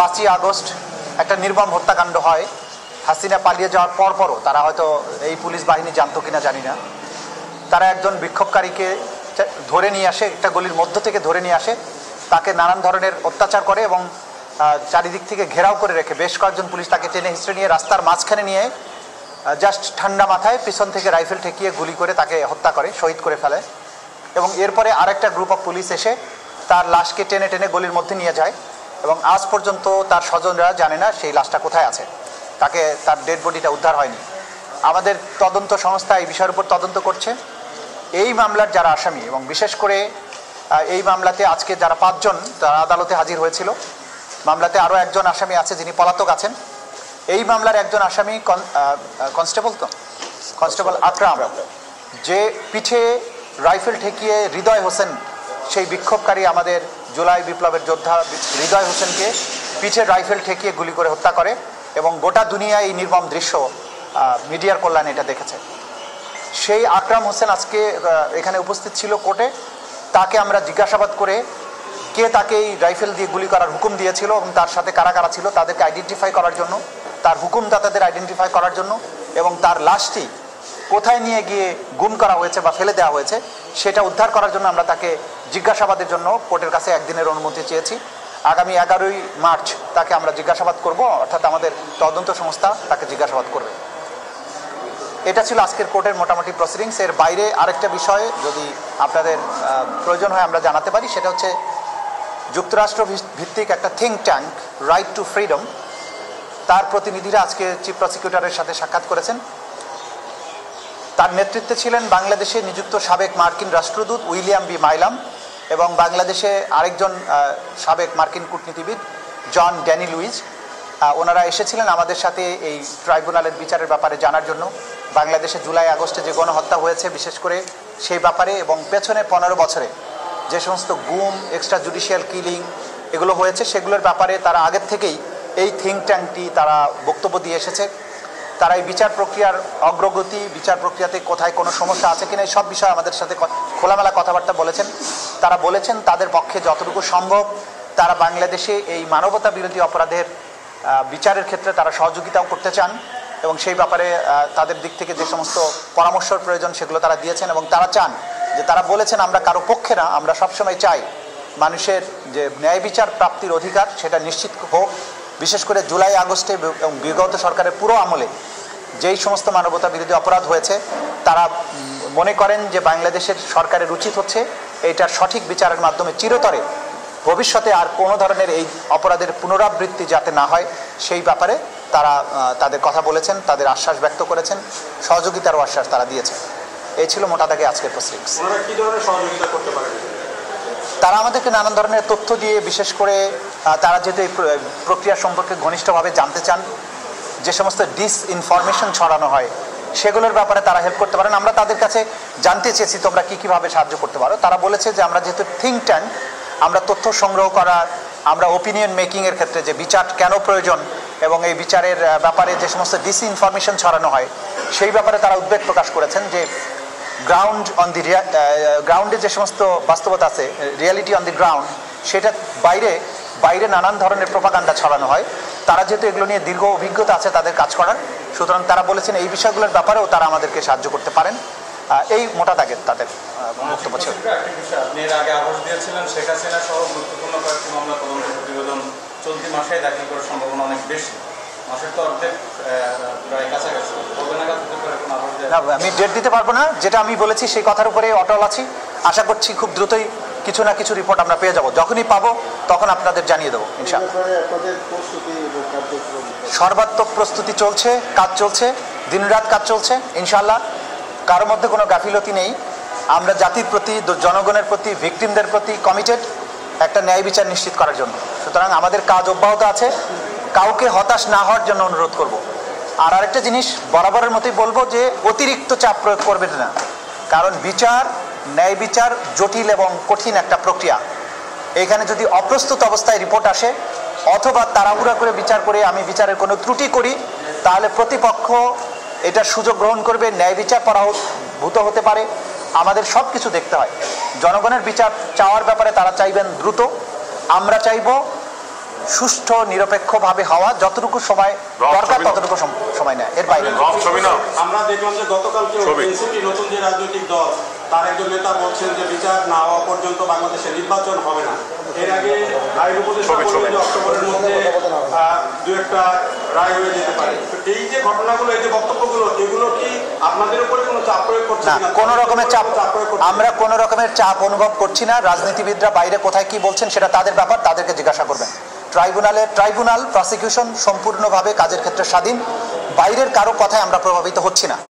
5ই August একটা নির্মম হত্যাকাণ্ড হয়। হাসিনা পালিয়ে যাওয়ার পরও তারা হয়তো এই পুলিশ বাহিনী জানতো কিনা জানি না, তারা একজন বিক্ষোভকারীকে ধরে নিয়ে আসে, একটা গলির মধ্য থেকে ধরে নিয়ে আসে, তাকে নানান ধরনের অত্যাচার করে এবং চারিদিক থেকে ঘেরাও করে রেখে বেশ কয়েকজন পুলিশ তাকে টেনে হিঁচড়ে নিয়ে রাস্তার মাঝখানে নিয়ে জাস্ট ঠান্ডা মাথায় পিছন থেকে রাইফেল ঠেকিয়ে গুলি করে তাকে হত্যা করে, শহীদ করে ফেলে। এবং এরপরে আরেকটা গ্রুপ অফ পুলিশ এসে তার লাশকে টেনে টেনে গলির মধ্যে নিয়ে যায় এবং আজ পর্যন্ত তার স্বজনরা জানে না সেই লাশটা কোথায় আছে, তার ডেড বডিটা উদ্ধার হয়নি। আমাদের তদন্ত সংস্থা এই বিষয়ের উপর তদন্ত করছে। এই মামলার যারা আসামি এবং বিশেষ করে এই মামলাতে আজকে যারা 5 জন তারা আদালতে হাজির হয়েছিল, মামলাতে আরও একজন আসামি আছে যিনি পলাতক আছেন। এই মামলার একজন আসামি কনস্টেবল আকরাম, যে পিঠে রাইফেল ঠেকিয়ে হৃদয় হোসেন, সেই বিক্ষোভকারী আমাদের জুলাই বিপ্লবের যোদ্ধা হৃদয় হোসেনকে পিঠে রাইফেল ঠেকিয়ে গুলি করে হত্যা করে এবং গোটা দুনিয়ায় এই নির্মম দৃশ্য মিডিয়ার কল্যাণে এটা দেখেছে। সেই আকরাম হোসেন আজকে এখানে উপস্থিত ছিল কোর্টে। তাকে আমরা জিজ্ঞাসাবাদ করে কে তাকে এই রাইফেল দিয়ে গুলি করার হুকুম দিয়েছিল এবং তার সাথে কারা কারা ছিল তাদেরকে আইডেন্টিফাই করার জন্য, তার হুকুমদাতাদের আইডেন্টিফাই করার জন্য এবং তার লাশটি কোথায় নিয়ে গিয়ে গুম করা হয়েছে বা ফেলে দেওয়া হয়েছে সেটা উদ্ধার করার জন্য আমরা তাকে জিজ্ঞাসাবাদের জন্য কোর্টের কাছে 1 দিনের অনুমতি চেয়েছি। আগামী 11ই মার্চ তাকে আমরা জিজ্ঞাসাবাদ করব, অর্থাৎ আমাদের তদন্ত সংস্থা তাকে জিজ্ঞাসাবাদ করবে। এটা ছিল আজকের কোর্টের মোটামুটি প্রসিডিংস। এর বাইরে আরেকটা বিষয় যদি আপনাদের প্রয়োজন হয় আমরা জানাতে পারি, সেটা হচ্ছে যুক্তরাষ্ট্র ভিত্তিক একটা think tank right two freedom, তার প্রতিনিধিরা আজকে চিফ প্রসিকিউটরের সাথে সাক্ষাৎ করেছেন। তার নেতৃত্বে ছিলেন বাংলাদেশে নিযুক্ত সাবেক মার্কিন রাষ্ট্রদূত উইলিয়াম বি মাইলাম এবং বাংলাদেশে আরেকজন সাবেক মার্কিন কূটনীতিবিদ জন ড্যানি লুইজ। ওনারা এসেছিলেন আমাদের সাথে এই ট্রাইব্যুনালের বিচারের ব্যাপারে জানার জন্য। বাংলাদেশে জুলাই আগস্টে যে গণহত্যা হয়েছে বিশেষ করে সেই ব্যাপারে এবং পেছনে 15 বছরে যে সমস্ত গুম, এক্সট্রা জুডিশিয়াল কিলিং এগুলো হয়েছে সেগুলোর ব্যাপারে তারা আগের থেকেই এই থিঙ্ক ট্যাঙ্কটি তারা বক্তব্য দিয়ে এসেছে। তারা এই বিচার প্রক্রিয়ার অগ্রগতি, বিচার প্রক্রিয়াতে কোথায় কোনো সমস্যা আছে কিনা এই সব বিষয়ে আমাদের সাথে খোলামেলা কথাবার্তা বলেছেন। তারা বলেছেন তাদের পক্ষে যতটুকু সম্ভব তারা বাংলাদেশে এই মানবতা বিরোধী অপরাধের বিচারের ক্ষেত্রে তারা সহযোগিতাও করতে চান এবং সেই ব্যাপারে তাদের দিক থেকে যে সমস্ত পরামর্শের প্রয়োজন সেগুলো তারা দিয়েছেন এবং তারা চান যে, তারা বলেছেন আমরা কারো পক্ষে না, আমরা সবসময় চাই মানুষের যে ন্যায় বিচার প্রাপ্তির অধিকার সেটা নিশ্চিত হোক। বিশেষ করে জুলাই আগস্টে এবং বিগত সরকারের পুরো আমলে যেই সমস্ত মানবতা বিরোধী অপরাধ হয়েছে তারা মনে করেন যে বাংলাদেশের সরকারের উচিত হচ্ছে এইটার সঠিক বিচারের মাধ্যমে চিরতরে ভবিষ্যতে আর কোনো ধরনের এই অপরাধের পুনরাবৃত্তি যাতে না হয় সেই ব্যাপারে তারা তাদের কথা বলেছেন, তাদের আশ্বাস ব্যক্ত করেছেন, সহযোগিতারও আশ্বাস তারা দিয়েছেন। এই ছিল মোটা দাগে আজকের প্রসিডিংস। তারা আমাদেরকে নানান ধরনের তথ্য দিয়ে, বিশেষ করে তারা যেহেতু এই প্রক্রিয়া সম্পর্কে ঘনিষ্ঠভাবে জানতে চান, যে সমস্ত ডিসইনফরমেশন ছড়ানো হয় সেগুলোর ব্যাপারে তারা হেল্প করতে পারেন। আমরা তাদের কাছে জানতে চেয়েছি তোমরা কীভাবে সাহায্য করতে পারো। তারা বলেছে যে আমরা যেহেতু থিঙ্ক ট্যাঙ্ক, আমরা তথ্য সংগ্রহ করা, আমরা ওপিনিয়ন মেকিংয়ের ক্ষেত্রে যে বিচার কেন প্রয়োজন এবং এই বিচারের ব্যাপারে যে সমস্ত ডিসইনফরমেশন ছড়ানো হয় সেই ব্যাপারে তারা উদ্বেগ প্রকাশ করেছেন যে গ্রাউন্ডে যে সমস্ত বাস্তবতা আছে, রিয়ালিটি অন দি গ্রাউন্ড, সেটা বাইরে নানান ধরনের প্রোপাগান্ডা ছড়ানো হয়। তারা যেহেতু এগুলো নিয়ে দীর্ঘ অভিজ্ঞতা আছে তাদের কাজ করার, সুতরাং তারা বলেছেন এই বিষয়গুলোর ব্যাপারেও তারা আমাদেরকে সাহায্য করতে পারেন। এই মোটা দাগের তাদের বক্তব্য ছিল। আপনি এর আগে আভাস দিয়েছিলেন শেখ হাসিনা সহ গুরুত্বপূর্ণ কয়েকটি মামলা তদন্ত প্রতিবেদন চলতি মাসে দাখিল করার সম্ভাবনা অনেক বেশি। মাসের তো অর্ধেক প্রায় কাছাকাছি, আমি ডেট দিতে পারবো না। যেটা আমি বলেছি সেই কথার উপরে অটল আছি। আশা করছি খুব দ্রুতই কিছু না কিছু রিপোর্ট আমরা পেয়ে যাব। যখনই পাবো তখন আপনাদের জানিয়ে দেবো ইনশাআল্লাহ। সর্বাত্মক প্রস্তুতি চলছে, কাজ চলছে, দিনরাত কাজ চলছে ইনশাআল্লাহ। কারোর মধ্যে কোনো গাফিলতি নেই। আমরা জাতির প্রতি, জনগণের প্রতি, ভিকটিমদের প্রতি কমিটেড একটা ন্যায় বিচার নিশ্চিত করার জন্য। সুতরাং আমাদের কাজ অব্যাহত আছে। কাউকে হতাশ না হওয়ার জন্য অনুরোধ করব। আর আরেকটা জিনিস বরাবরের মতোই বলবো যে অতিরিক্ত চাপ প্রয়োগ করবেন না, কারণ ন্যায় বিচার জটিল এবং কঠিন একটা প্রক্রিয়া। এখানে যদি অপ্রস্তুত অবস্থায় রিপোর্ট আসে অথবা তাড়াহুড়া করে বিচার করে আমি বিচারের কোনো ত্রুটি করি, তাহলে প্রতিপক্ষ এটার সুযোগ গ্রহণ করবে, ন্যায় বিচার পরাভূত হতে পারে। আমাদের সব কিছু দেখতে হয়। জনগণের বিচার চাওয়ার ব্যাপারে তারা চাইবেন দ্রুত, আমরা চাইব সুষ্ঠু নিরপেক্ষভাবে হওয়া যতটুকু সময় দরকার ততটুকু সময় নেয়, এর বাইরে। আমরা দেখলাম যে গতকালকে এনসিপি নতুন যে রাজনৈতিক দল তার একজন নেতা বলছেন যে বিচার না হওয়া পর্যন্ত বাংলাদেশে নির্বাচন হবে না। এর আগে আইন উপদেষ্টা বললেন যে অক্টোবরের মধ্যে দু একটা রায় হয়ে যেতে পারে। এই যে ঘটনাগুলো, এই যে বক্তব্যগুলো, এগুলো কি আপনাদের উপরে কোনো চাপ প্রয়োগ করছে না? কোনো রকমের চাপ, আমরা কোনো রকমের চাপ অনুভব করছি না। রাজনীতিবিদরা বাইরে কোথায় কি বলছেন সেটা তাদের ব্যাপার, তাদেরকে জিজ্ঞাসা করবেন। ট্রাইব্যুনাল প্রসিকিউশন সম্পূর্ণভাবে কাজের ক্ষেত্রে স্বাধীন, বাইরের কারো কথায় আমরা প্রভাবিত হচ্ছি না।